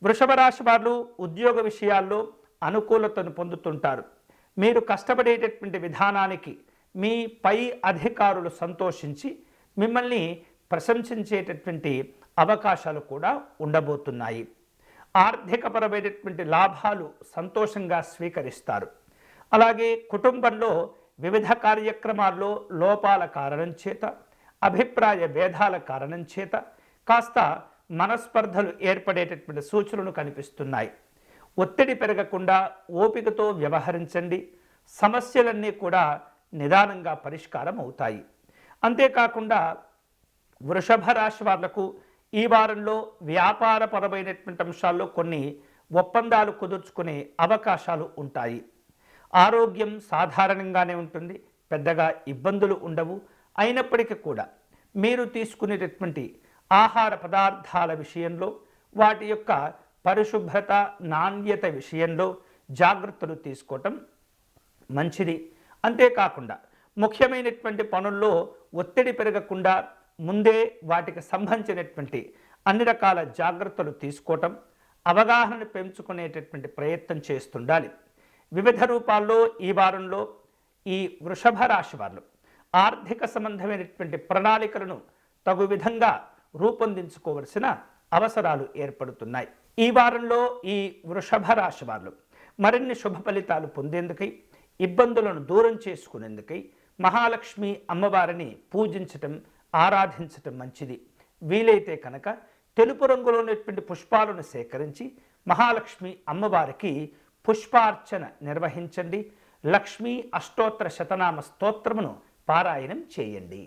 వృషభ రాశి వారు ఉద్యోగ విషయాల్లో అనుకూలతను పొందుతుంటారు. మీరు కష్టపడేటటువంటి విధానానికి మీ పై అధికారులు సంతోషించి మిమ్మల్ని ప్రశంసించేటటువంటి అవకాశాలు కూడా ఉండబోతున్నాయి. ఆర్థికపరమైనటువంటి లాభాలు సంతోషంగా స్వీకరిస్తారు. అలాగే కుటుంబంలో వివిధ కార్యక్రమాల్లో లోపాల కారణం చేత, అభిప్రాయ భేదాల కారణం చేత కాస్త మనస్పర్ధలు ఏర్పడేటటువంటి సూచనలు కనిపిస్తున్నాయి. ఒత్తిడి పెరగకుండా ఓపికతో వ్యవహరించండి. సమస్యలన్నీ కూడా నిదానంగా పరిష్కారం అవుతాయి. అంతేకాకుండా వృషభ రాశి వాళ్లకు ఈ వారంలో వ్యాపారపరమైనటువంటి అంశాల్లో కొన్ని ఒప్పందాలు కుదుర్చుకునే అవకాశాలు ఉంటాయి. ఆరోగ్యం సాధారణంగానే ఉంటుంది, పెద్దగా ఇబ్బందులు ఉండవు. అయినప్పటికీ కూడా మీరు తీసుకునేటటువంటి ఆహార పదార్థాల విషయంలో, వాటి యొక్క పరిశుభ్రత, నాణ్యత విషయంలో జాగ్రత్తలు తీసుకోవటం మంచిది. అంతేకాకుండా ముఖ్యమైనటువంటి పనుల్లో ఒత్తిడి పెరగకుండా ముందే వాటికి సంబంధించినటువంటి అన్ని రకాల జాగ్రత్తలు తీసుకోవటం, అవగాహనను పెంచుకునేటటువంటి ప్రయత్నం చేస్తుండాలి. వివిధ రూపాల్లో ఈ వారంలో ఈ వృషభ రాశి వారు ఆర్థిక సంబంధమైనటువంటి ప్రణాళికలను తగు విధంగా రూపొందించుకోవలసిన అవసరాలు ఏర్పడుతున్నాయి. ఈ వారంలో ఈ వృషభ రాశి వారు మరిన్ని శుభ ఫలితాలు పొందేందుకై, ఇబ్బందులను దూరం చేసుకునేందుకై మహాలక్ష్మి అమ్మవారిని పూజించటం, ఆరాధించటం మంచిది. వీలైతే కనుక తెలుపు రంగులో ఉన్నటువంటి పుష్పాలను సేకరించి మహాలక్ష్మి అమ్మవారికి పుష్పార్చన నిర్వహించండి. లక్ష్మీ అష్టోత్తర శతనామ స్తోత్రమును పారాయణం చేయండి.